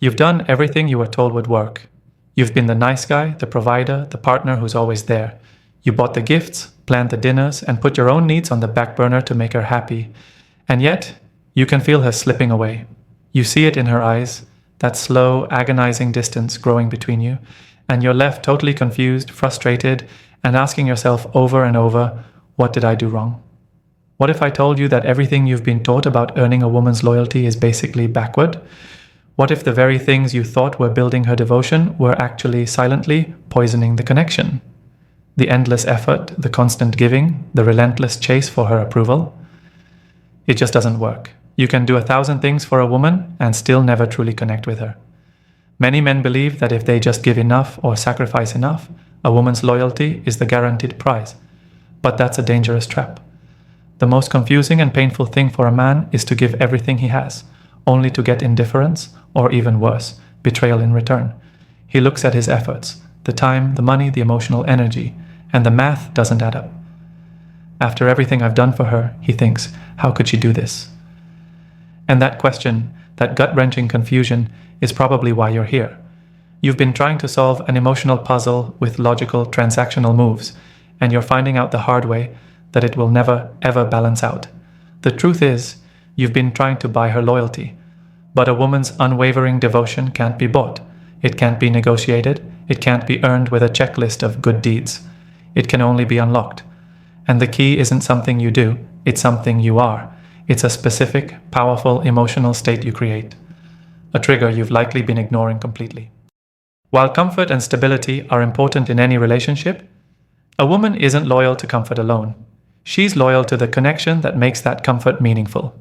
You've done everything you were told would work. You've been the nice guy, the provider, the partner who's always there. You bought the gifts, planned the dinners, and put your own needs on the back burner to make her happy. And yet, you can feel her slipping away. You see it in her eyes, that slow, agonizing distance growing between you, and you're left totally confused, frustrated, and asking yourself over and over, what did I do wrong? What if I told you that everything you've been taught about earning a woman's loyalty is basically backward? What if the very things you thought were building her devotion were actually silently poisoning the connection? The endless effort, the constant giving, the relentless chase for her approval? It just doesn't work. You can do 1,000 things for a woman and still never truly connect with her. Many men believe that if they just give enough or sacrifice enough, a woman's loyalty is the guaranteed prize. But that's a dangerous trap. The most confusing and painful thing for a man is to give everything he has, only to get indifference, or even worse, betrayal in return. He looks at his efforts, the time, the money, the emotional energy, and the math doesn't add up. After everything I've done for her, he thinks, how could she do this? And that question, that gut-wrenching confusion, is probably why you're here. You've been trying to solve an emotional puzzle with logical, transactional moves, and you're finding out the hard way that it will never, ever balance out. The truth is, you've been trying to buy her loyalty. But a woman's unwavering devotion can't be bought. It can't be negotiated. It can't be earned with a checklist of good deeds. It can only be unlocked. And the key isn't something you do, it's something you are. It's a specific, powerful emotional state you create. A trigger you've likely been ignoring completely. While comfort and stability are important in any relationship, a woman isn't loyal to comfort alone. She's loyal to the connection that makes that comfort meaningful.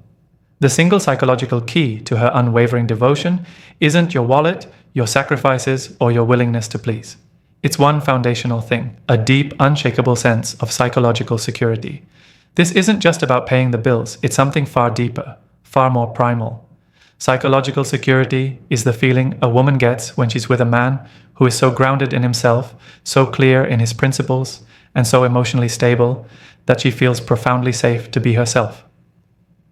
The single psychological key to her unwavering devotion isn't your wallet, your sacrifices, or your willingness to please. It's one foundational thing, a deep, unshakable sense of psychological security. This isn't just about paying the bills, it's something far deeper, far more primal. Psychological security is the feeling a woman gets when she's with a man who is so grounded in himself, so clear in his principles, and so emotionally stable that she feels profoundly safe to be herself.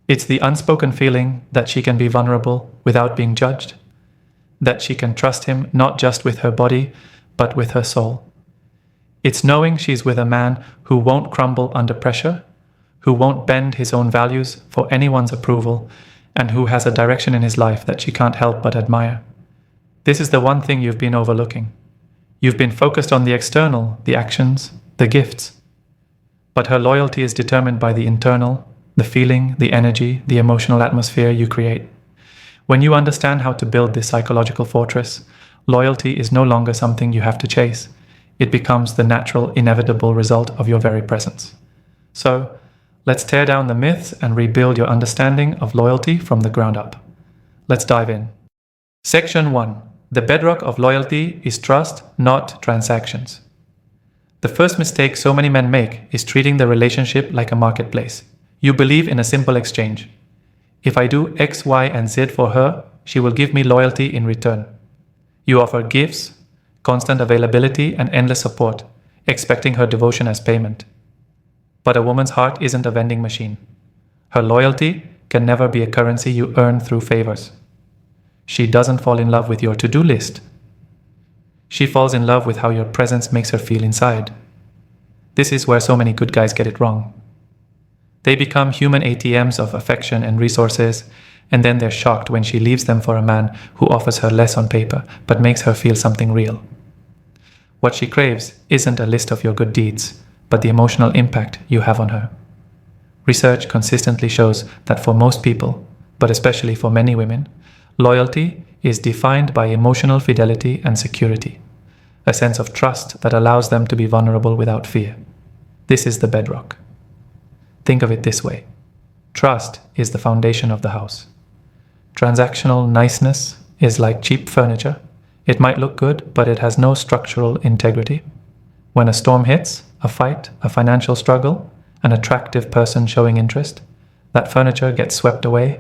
It's the unspoken feeling that she can be vulnerable without being judged, that she can trust him not just with her body, but with her soul. It's knowing she's with a man who won't crumble under pressure, who won't bend his own values for anyone's approval, and who has a direction in his life that she can't help but admire. This is the one thing you've been overlooking. You've been focused on the external, the actions, the gifts. But her loyalty is determined by the internal, the feeling, the energy, the emotional atmosphere you create. When you understand how to build this psychological fortress, loyalty is no longer something you have to chase. It becomes the natural, inevitable result of your very presence. So, let's tear down the myths and rebuild your understanding of loyalty from the ground up. Let's dive in. Section 1. The bedrock of loyalty is trust, not transactions. The first mistake so many men make is treating the relationship like a marketplace. You believe in a simple exchange. If I do X, Y, and Z for her, she will give me loyalty in return. You offer gifts, constant availability, and endless support, expecting her devotion as payment. But a woman's heart isn't a vending machine. Her loyalty can never be a currency you earn through favors. She doesn't fall in love with your to-do list. She falls in love with how your presence makes her feel inside. This is where so many good guys get it wrong. They become human ATMs of affection and resources, and then they're shocked when she leaves them for a man who offers her less on paper, but makes her feel something real. What she craves isn't a list of your good deeds, but the emotional impact you have on her. Research consistently shows that for most people, but especially for many women, loyalty is defined by emotional fidelity and security, a sense of trust that allows them to be vulnerable without fear. This is the bedrock. Think of it this way. Trust is the foundation of the house. Transactional niceness is like cheap furniture. It might look good, but it has no structural integrity. When a storm hits, a fight, a financial struggle, an attractive person showing interest, that furniture gets swept away,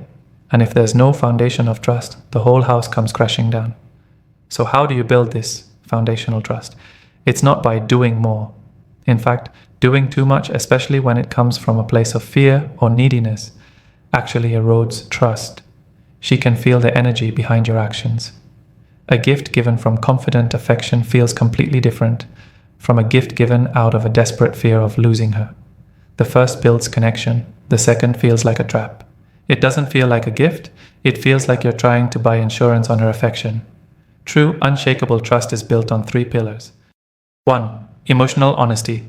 and if there's no foundation of trust, the whole house comes crashing down. So how do you build this foundational trust? It's not by doing more. In fact, doing too much, especially when it comes from a place of fear or neediness, actually erodes trust. She can feel the energy behind your actions. A gift given from confident affection feels completely different from a gift given out of a desperate fear of losing her. The first builds connection, the second feels like a trap. It doesn't feel like a gift, it feels like you're trying to buy insurance on her affection. True, unshakable trust is built on 3 pillars. 1. Emotional honesty.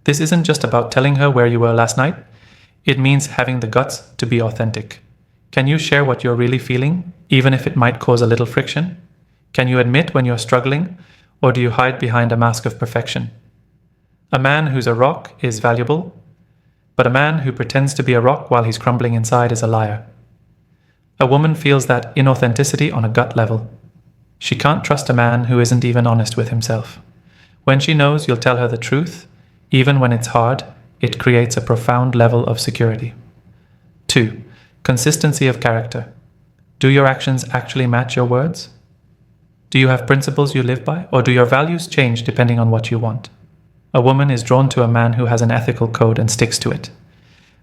This isn't just about telling her where you were last night. It means having the guts to be authentic. Can you share what you're really feeling, even if it might cause a little friction? Can you admit when you're struggling, or do you hide behind a mask of perfection? A man who's a rock is valuable, but a man who pretends to be a rock while he's crumbling inside is a liar. A woman feels that inauthenticity on a gut level. She can't trust a man who isn't even honest with himself. When she knows you'll tell her the truth, even when it's hard, it creates a profound level of security. 2. Consistency of character. Do your actions actually match your words? Do you have principles you live by, or do your values change depending on what you want? A woman is drawn to a man who has an ethical code and sticks to it.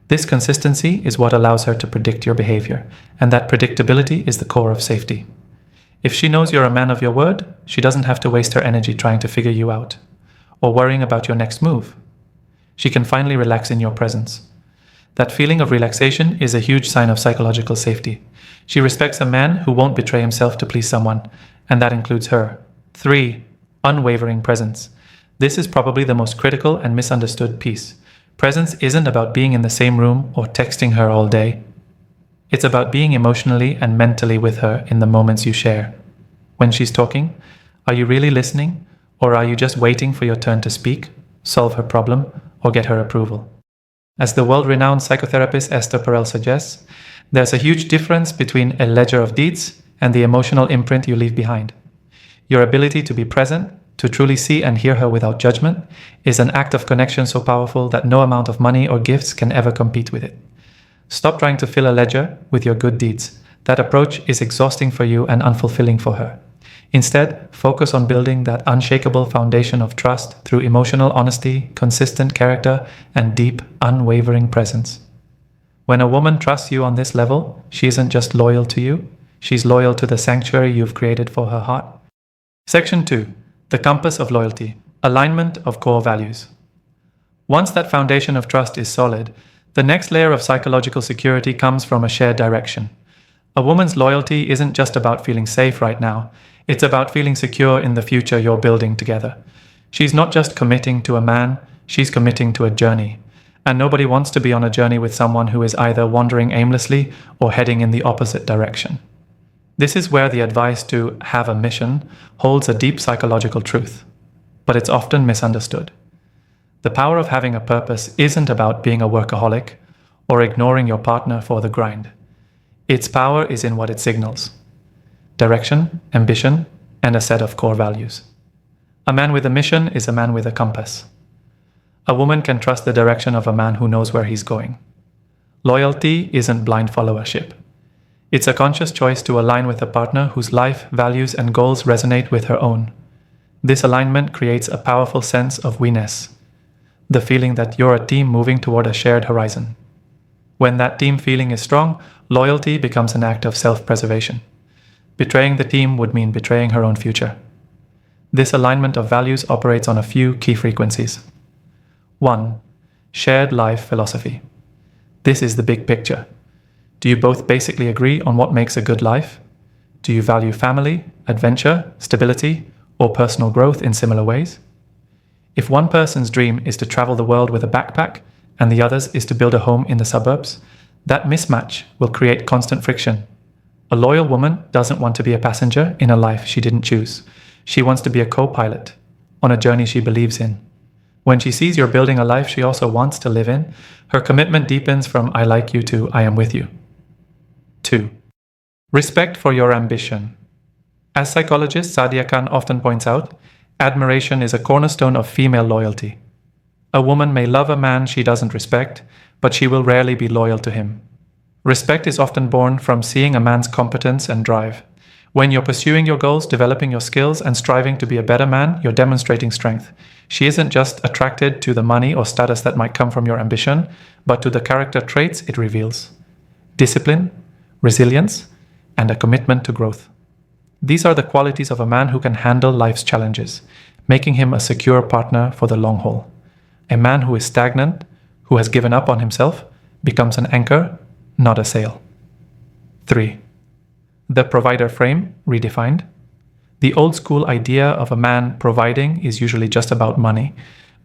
This consistency is what allows her to predict your behavior, and that predictability is the core of safety. If she knows you're a man of your word, she doesn't have to waste her energy trying to figure you out, or worrying about your next move. She can finally relax in your presence. That feeling of relaxation is a huge sign of psychological safety. She respects a man who won't betray himself to please someone, and that includes her. 3. Unwavering presence. This is probably the most critical and misunderstood piece. Presence isn't about being in the same room or texting her all day. It's about being emotionally and mentally with her in the moments you share. When she's talking, are you really listening, or are you just waiting for your turn to speak, solve her problem, or get her approval? As the world-renowned psychotherapist Esther Perel suggests, there's a huge difference between a ledger of deeds and the emotional imprint you leave behind. Your ability to be present, to truly see and hear her without judgment, is an act of connection so powerful that no amount of money or gifts can ever compete with it. Stop trying to fill a ledger with your good deeds. That approach is exhausting for you and unfulfilling for her. Instead, focus on building that unshakable foundation of trust through emotional honesty, consistent character, and deep, unwavering presence. When a woman trusts you on this level, she isn't just loyal to you, she's loyal to the sanctuary you've created for her heart. Section 2. The compass of loyalty. Alignment of core values. Once that foundation of trust is solid, the next layer of psychological security comes from a shared direction. A woman's loyalty isn't just about feeling safe right now, it's about feeling secure in the future you're building together. She's not just committing to a man, she's committing to a journey. And nobody wants to be on a journey with someone who is either wandering aimlessly or heading in the opposite direction. This is where the advice to have a mission holds a deep psychological truth, but it's often misunderstood. The power of having a purpose isn't about being a workaholic or ignoring your partner for the grind. Its power is in what it signals: direction, ambition, and a set of core values. A man with a mission is a man with a compass. A woman can trust the direction of a man who knows where he's going. Loyalty isn't blind followership. It's a conscious choice to align with a partner whose life, values, and goals resonate with her own. This alignment creates a powerful sense of we-ness, the feeling that you're a team moving toward a shared horizon. When that team feeling is strong, loyalty becomes an act of self-preservation. Betraying the team would mean betraying her own future. This alignment of values operates on a few key frequencies. 1. Shared life philosophy. This is the big picture. Do you both basically agree on what makes a good life? Do you value family, adventure, stability, or personal growth in similar ways? If one person's dream is to travel the world with a backpack and the other's is to build a home in the suburbs, that mismatch will create constant friction. A loyal woman doesn't want to be a passenger in a life she didn't choose. She wants to be a co-pilot on a journey she believes in. When she sees you're building a life she also wants to live in, her commitment deepens from "I like you" to "I am with you." 2. Respect for your ambition. As psychologist Sadia Khan often points out, admiration is a cornerstone of female loyalty. A woman may love a man she doesn't respect, but she will rarely be loyal to him. Respect is often born from seeing a man's competence and drive. When you're pursuing your goals, developing your skills, and striving to be a better man, you're demonstrating strength. She isn't just attracted to the money or status that might come from your ambition, but to the character traits it reveals: discipline, resilience, and a commitment to growth. These are the qualities of a man who can handle life's challenges, making him a secure partner for the long haul. A man who is stagnant, who has given up on himself, becomes an anchor, not a sail. 3. The provider frame redefined. The old school idea of a man providing is usually just about money,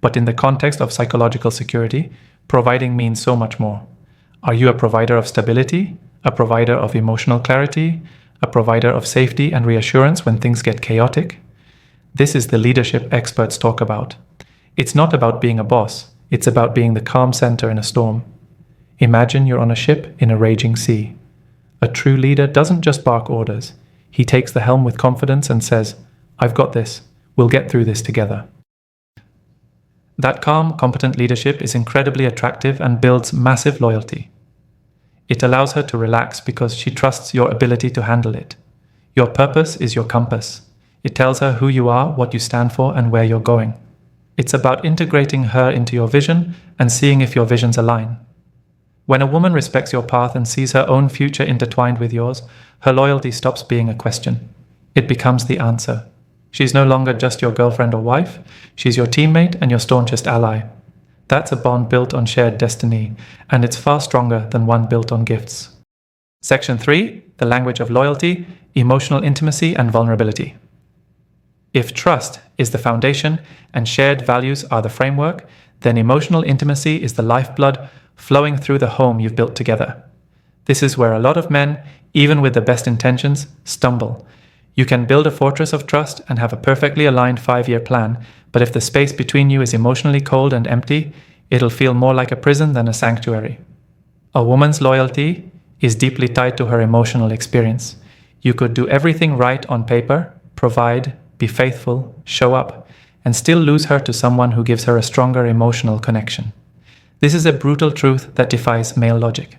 but in the context of psychological security, providing means so much more. Are you a provider of stability, a provider of emotional clarity, a provider of safety and reassurance when things get chaotic? This is the leadership experts talk about. It's not about being a boss, it's about being the calm center in a storm. Imagine you're on a ship in a raging sea. A true leader doesn't just bark orders. He takes the helm with confidence and says, "I've got this. We'll get through this together." That calm, competent leadership is incredibly attractive and builds massive loyalty. It allows her to relax because she trusts your ability to handle it. Your purpose is your compass. It tells her who you are, what you stand for, and where you're going. It's about integrating her into your vision and seeing if your visions align. When a woman respects your path and sees her own future intertwined with yours, her loyalty stops being a question. It becomes the answer. She's no longer just your girlfriend or wife, she's your teammate and your staunchest ally. That's a bond built on shared destiny, and it's far stronger than one built on gifts. Section 3, the language of loyalty, emotional intimacy and vulnerability. If trust is the foundation and shared values are the framework, then emotional intimacy is the lifeblood flowing through the home you've built together. This is where a lot of men, even with the best intentions, stumble. You can build a fortress of trust and have a perfectly aligned 5-year plan, but if the space between you is emotionally cold and empty, it'll feel more like a prison than a sanctuary. A woman's loyalty is deeply tied to her emotional experience. You could do everything right on paper, provide, be faithful, show up, and still lose her to someone who gives her a stronger emotional connection. This is a brutal truth that defies male logic.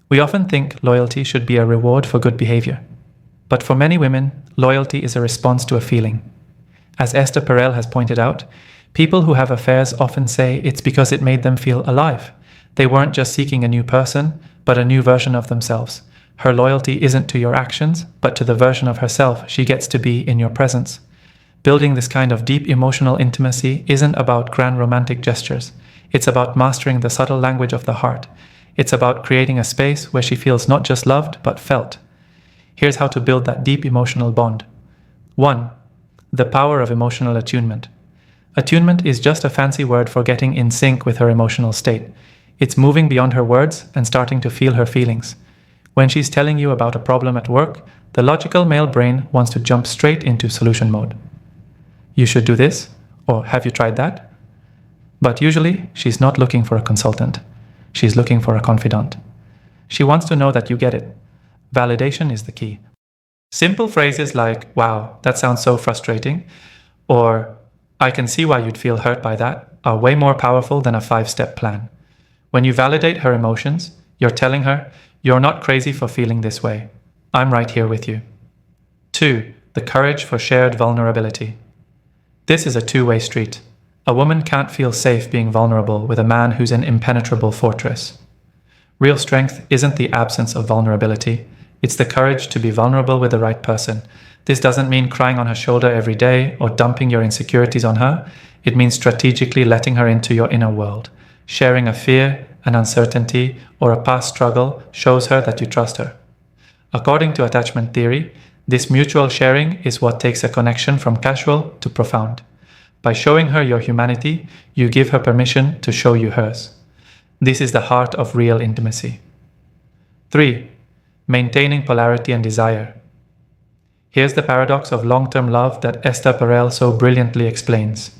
We often think loyalty should be a reward for good behavior. But for many women, loyalty is a response to a feeling. As Esther Perel has pointed out, people who have affairs often say it's because it made them feel alive. They weren't just seeking a new person, but a new version of themselves. Her loyalty isn't to your actions, but to the version of herself she gets to be in your presence. Building this kind of deep emotional intimacy isn't about grand romantic gestures. It's about mastering the subtle language of the heart. It's about creating a space where she feels not just loved, but felt. Here's how to build that deep emotional bond. 1. The power of emotional attunement. Attunement is just a fancy word for getting in sync with her emotional state. It's moving beyond her words and starting to feel her feelings. When she's telling you about a problem at work, the logical male brain wants to jump straight into solution mode. You should do this, or have you tried that? But usually, she's not looking for a consultant. She's looking for a confidant. She wants to know that you get it. Validation is the key. Simple phrases like, "Wow, that sounds so frustrating," or "I can see why you'd feel hurt by that," are way more powerful than a 5-step plan. When you validate her emotions, you're telling her, "You're not crazy for feeling this way. I'm right here with you." 2. The courage for shared vulnerability. This is a two-way street. A woman can't feel safe being vulnerable with a man who's an impenetrable fortress. Real strength isn't the absence of vulnerability. It's the courage to be vulnerable with the right person. This doesn't mean crying on her shoulder every day or dumping your insecurities on her. It means strategically letting her into your inner world. Sharing a fear, an uncertainty, or a past struggle shows her that you trust her. According to attachment theory, this mutual sharing is what takes a connection from casual to profound. By showing her your humanity, you give her permission to show you hers. This is the heart of real intimacy. 3. Maintaining polarity and desire. Here's the paradox of long-term love that Esther Perel so brilliantly explains.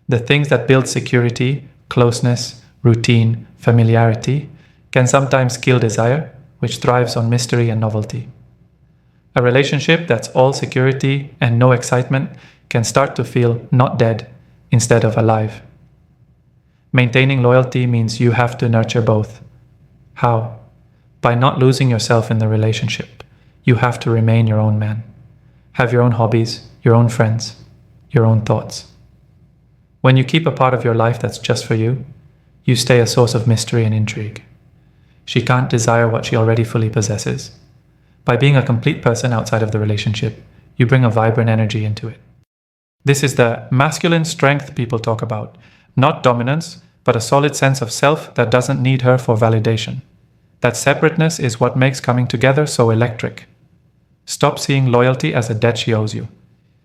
The things that build security, closeness, routine, familiarity, can sometimes kill desire, which thrives on mystery and novelty. A relationship that's all security and no excitement can start to feel not dead instead of alive. Maintaining loyalty means you have to nurture both. How? By not losing yourself in the relationship. You have to remain your own man. Have your own hobbies, your own friends, your own thoughts. When you keep a part of your life that's just for you, you stay a source of mystery and intrigue. She can't desire what she already fully possesses. By being a complete person outside of the relationship, you bring a vibrant energy into it. This is the masculine strength people talk about, not dominance, but a solid sense of self that doesn't need her for validation. That separateness is what makes coming together so electric. Stop seeing loyalty as a debt she owes you.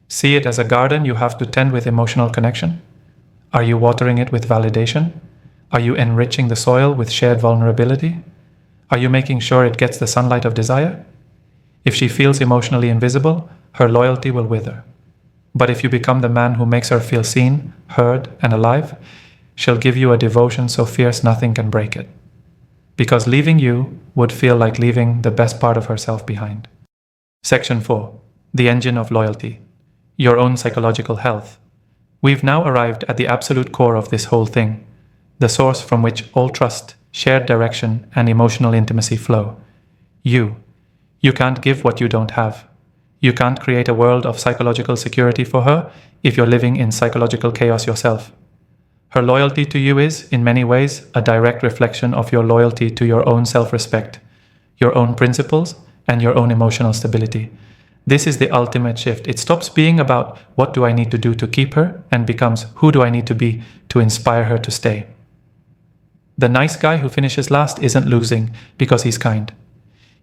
See it as a garden you have to tend with emotional connection. Are you watering it with validation? Are you enriching the soil with shared vulnerability? Are you making sure it gets the sunlight of desire? If she feels emotionally invisible, her loyalty will wither. But if you become the man who makes her feel seen, heard, and alive, she'll give you a devotion so fierce nothing can break it. Because leaving you would feel like leaving the best part of herself behind. Section 4. The engine of loyalty. Your own psychological health. We've now arrived at the absolute core of this whole thing, the source from which all trust, shared direction, and emotional intimacy flow. You. You can't give what you don't have. You can't create a world of psychological security for her if you're living in psychological chaos yourself. Her loyalty to you is, in many ways, a direct reflection of your loyalty to your own self-respect, your own principles, and your own emotional stability. This is the ultimate shift. It stops being about what do I need to do to keep her and becomes who do I need to be to inspire her to stay. The nice guy who finishes last isn't losing because he's kind.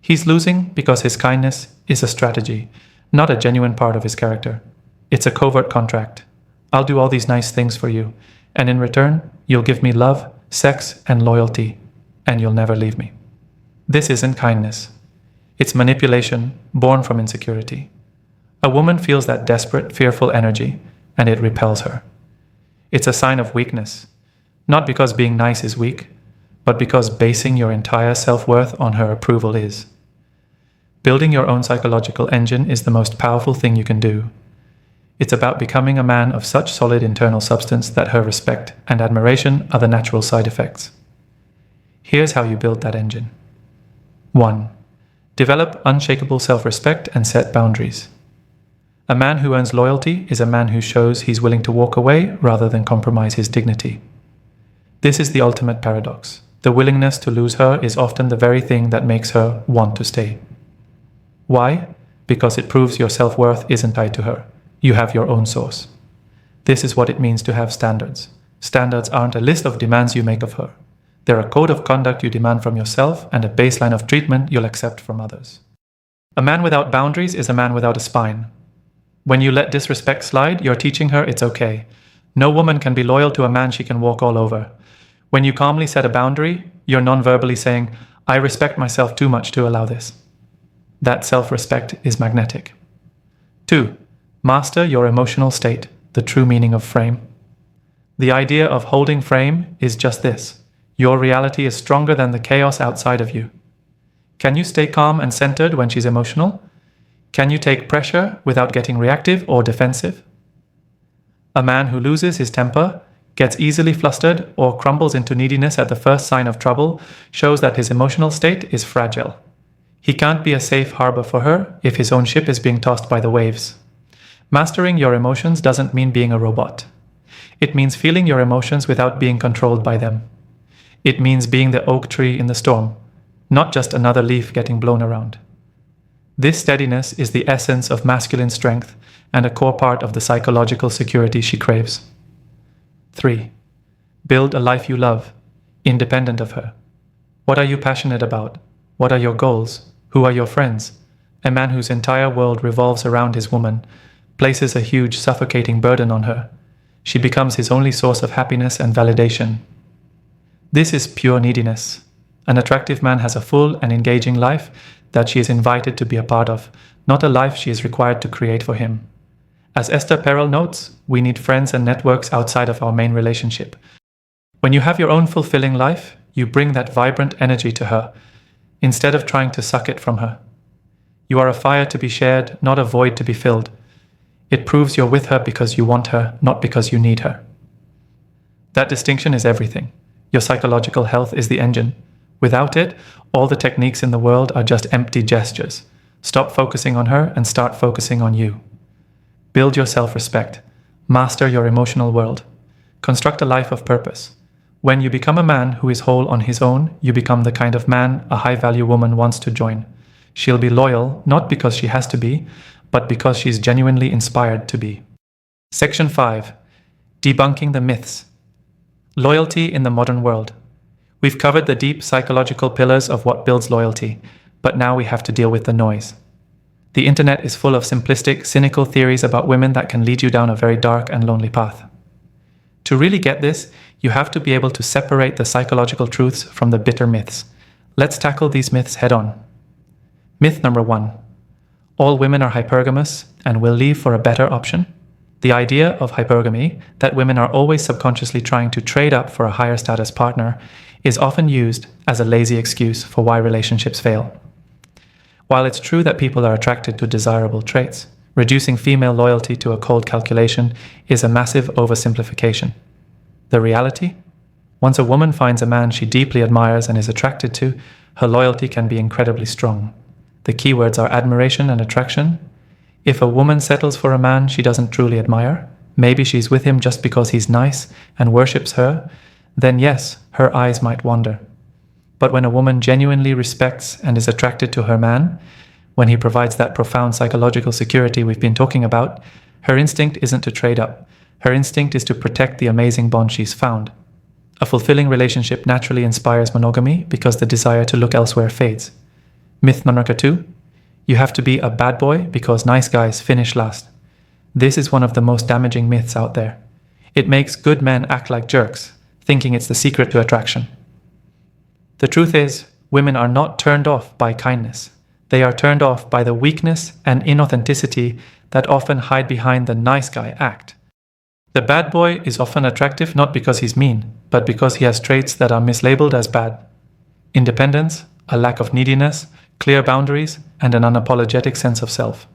He's losing because his kindness is a strategy, not a genuine part of his character. It's a covert contract. I'll do all these nice things for you, and in return, you'll give me love, sex, and loyalty, and you'll never leave me. This isn't kindness. It's manipulation born from insecurity. A woman feels that desperate, fearful energy, and it repels her. It's a sign of weakness, not because being nice is weak, but because basing your entire self-worth on her approval is. Building your own psychological engine is the most powerful thing you can do. It's about becoming a man of such solid internal substance that her respect and admiration are the natural side effects. Here's how you build that engine. 1. Develop unshakable self-respect and set boundaries. A man who earns loyalty is a man who shows he's willing to walk away rather than compromise his dignity. This is the ultimate paradox. The willingness to lose her is often the very thing that makes her want to stay. Why? Because it proves your self-worth isn't tied to her. You have your own source. This is what it means to have standards. Standards aren't a list of demands you make of her. They're a code of conduct you demand from yourself and a baseline of treatment you'll accept from others. A man without boundaries is a man without a spine. When you let disrespect slide, you're teaching her it's okay. No woman can be loyal to a man she can walk all over. When you calmly set a boundary, you're non-verbally saying, I respect myself too much to allow this. That self-respect is magnetic. 2. Master your emotional state, the true meaning of frame. The idea of holding frame is just this. Your reality is stronger than the chaos outside of you. Can you stay calm and centered when she's emotional? Can you take pressure without getting reactive or defensive? A man who loses his temper, gets easily flustered, or crumbles into neediness at the first sign of trouble shows that his emotional state is fragile. He can't be a safe harbor for her if his own ship is being tossed by the waves. Mastering your emotions doesn't mean being a robot. It means feeling your emotions without being controlled by them. It means being the oak tree in the storm, not just another leaf getting blown around. This steadiness is the essence of masculine strength and a core part of the psychological security she craves. 3. Build a life you love, independent of her. What are you passionate about? What are your goals? Who are your friends? A man whose entire world revolves around his woman places a huge, suffocating burden on her. She becomes his only source of happiness and validation. This is pure neediness. An attractive man has a full and engaging life that she is invited to be a part of, not a life she is required to create for him. As Esther Perel notes, we need friends and networks outside of our main relationship. When you have your own fulfilling life, you bring that vibrant energy to her, instead of trying to suck it from her. You are a fire to be shared, not a void to be filled. It proves you're with her because you want her, not because you need her. That distinction is everything. Your psychological health is the engine. Without it, all the techniques in the world are just empty gestures. Stop focusing on her and start focusing on you. Build your self-respect. Master your emotional world. Construct a life of purpose. When you become a man who is whole on his own, you become the kind of man a high-value woman wants to join. She'll be loyal not because she has to be, but because she's genuinely inspired to be. Section 5. Debunking the myths. Loyalty in the modern world. We've covered the deep psychological pillars of what builds loyalty, but now we have to deal with the noise. The internet is full of simplistic, cynical theories about women that can lead you down a very dark and lonely path. To really get this, you have to be able to separate the psychological truths from the bitter myths. Let's tackle these myths head on. Myth number 1. All women are hypergamous and will leave for a better option. The idea of hypergamy, that women are always subconsciously trying to trade up for a higher status partner, is often used as a lazy excuse for why relationships fail. While it's true that people are attracted to desirable traits, reducing female loyalty to a cold calculation is a massive oversimplification. The reality? Once a woman finds a man she deeply admires and is attracted to, her loyalty can be incredibly strong. The keywords are admiration and attraction. If a woman settles for a man she doesn't truly admire, maybe she's with him just because he's nice and worships her, then yes, her eyes might wander. But when a woman genuinely respects and is attracted to her man, when he provides that profound psychological security we've been talking about, her instinct isn't to trade up. Her instinct is to protect the amazing bond she's found. A fulfilling relationship naturally inspires monogamy because the desire to look elsewhere fades. Myth number 2. You have to be a bad boy because nice guys finish last. This is one of the most damaging myths out there. It makes good men act like jerks, thinking it's the secret to attraction. The truth is, women are not turned off by kindness. They are turned off by the weakness and inauthenticity that often hide behind the nice guy act. The bad boy is often attractive not because he's mean, but because he has traits that are mislabeled as bad. Independence, a lack of neediness, clear boundaries, and an unapologetic sense of self.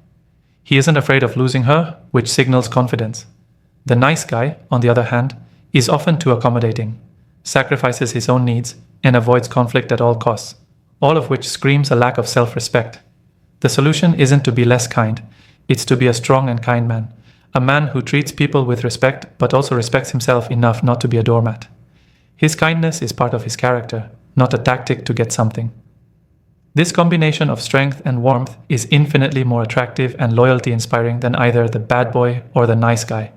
He isn't afraid of losing her, which signals confidence. The nice guy, on the other hand, is often too accommodating, sacrifices his own needs, and avoids conflict at all costs, all of which screams a lack of self-respect. The solution isn't to be less kind, it's to be a strong and kind man. A man who treats people with respect but also respects himself enough not to be a doormat. His kindness is part of his character, not a tactic to get something. This combination of strength and warmth is infinitely more attractive and loyalty-inspiring than either the bad boy or the nice guy.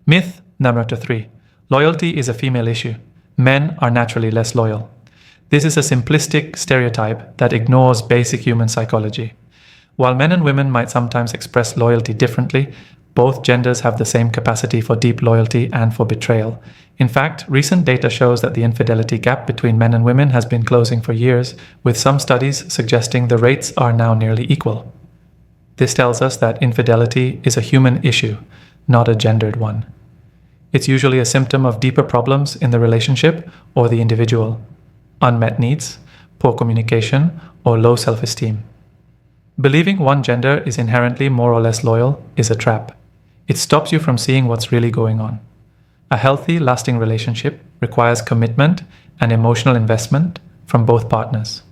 Myth number 3. Loyalty is a female issue. Men are naturally less loyal. This is a simplistic stereotype that ignores basic human psychology. While men and women might sometimes express loyalty differently, both genders have the same capacity for deep loyalty and for betrayal. In fact, recent data shows that the infidelity gap between men and women has been closing for years, with some studies suggesting the rates are now nearly equal. This tells us that infidelity is a human issue, not a gendered one. It's usually a symptom of deeper problems in the relationship or the individual: unmet needs, poor communication, or low self-esteem. Believing one gender is inherently more or less loyal is a trap. It stops you from seeing what's really going on. A healthy, lasting relationship requires commitment and emotional investment from both partners.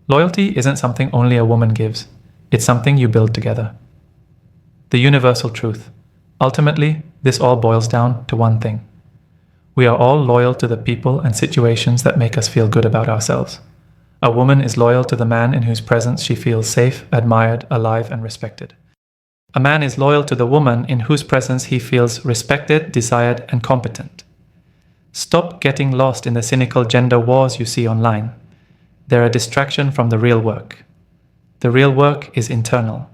Loyalty isn't something only a woman gives. It's something you build together. The universal truth. Ultimately, this all boils down to one thing. We are all loyal to the people and situations that make us feel good about ourselves. A woman is loyal to the man in whose presence she feels safe, admired, alive, and respected. A man is loyal to the woman in whose presence he feels respected, desired, and competent. Stop getting lost in the cynical gender wars you see online. They're a distraction from the real work. The real work is internal.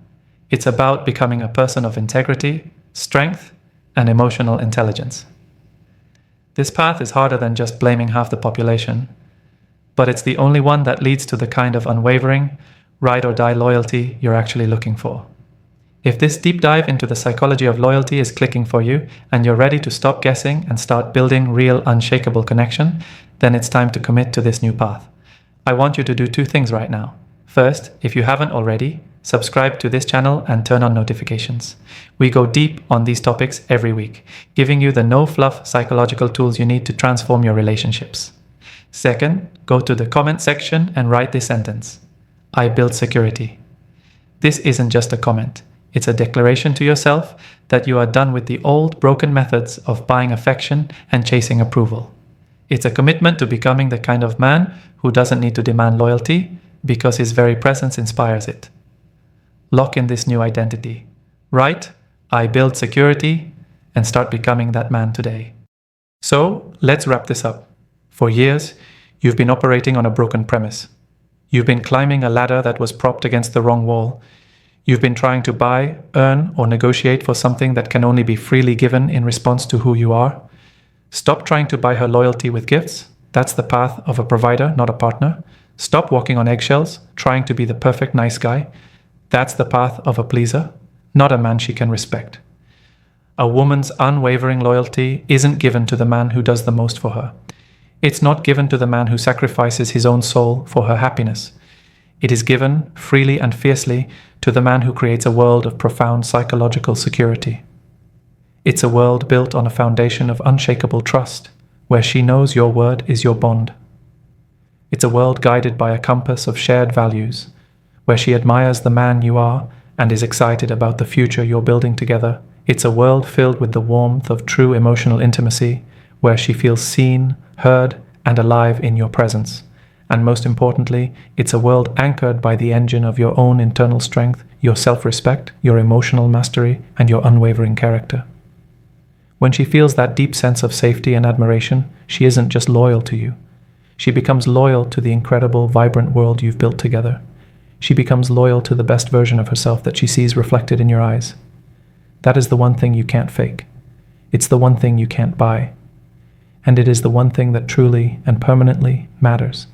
It's about becoming a person of integrity, strength, and emotional intelligence. This path is harder than just blaming half the population, but it's the only one that leads to the kind of unwavering, ride-or-die loyalty you're actually looking for. If this deep dive into the psychology of loyalty is clicking for you and you're ready to stop guessing and start building real, unshakable connection, then it's time to commit to this new path. I want you to do 2 things right now. First, if you haven't already, subscribe to this channel and turn on notifications. We go deep on these topics every week, giving you the no-fluff psychological tools you need to transform your relationships. Second, go to the comment section and write this sentence: I build security. This isn't just a comment. It's a declaration to yourself that you are done with the old, broken methods of buying affection and chasing approval. It's a commitment to becoming the kind of man who doesn't need to demand loyalty, because his very presence inspires it. Lock in this new identity. Right? I build security, and start becoming that man today. So, let's wrap this up. For years, you've been operating on a broken premise. You've been climbing a ladder that was propped against the wrong wall. You've been trying to buy, earn, or negotiate for something that can only be freely given in response to who you are. Stop trying to buy her loyalty with gifts. That's the path of a provider, not a partner. Stop walking on eggshells, trying to be the perfect nice guy. That's the path of a pleaser, not a man she can respect. A woman's unwavering loyalty isn't given to the man who does the most for her. It's not given to the man who sacrifices his own soul for her happiness. It is given, freely and fiercely, to the man who creates a world of profound psychological security. It's a world built on a foundation of unshakable trust, where she knows your word is your bond. It's a world guided by a compass of shared values, where she admires the man you are and is excited about the future you're building together. It's a world filled with the warmth of true emotional intimacy, where she feels seen, heard, and alive in your presence. And most importantly, it's a world anchored by the engine of your own internal strength, your self-respect, your emotional mastery, and your unwavering character. When she feels that deep sense of safety and admiration, she isn't just loyal to you. She becomes loyal to the incredible, vibrant world you've built together. She becomes loyal to the best version of herself that she sees reflected in your eyes. That is the one thing you can't fake. It's the one thing you can't buy. And it is the one thing that truly and permanently matters.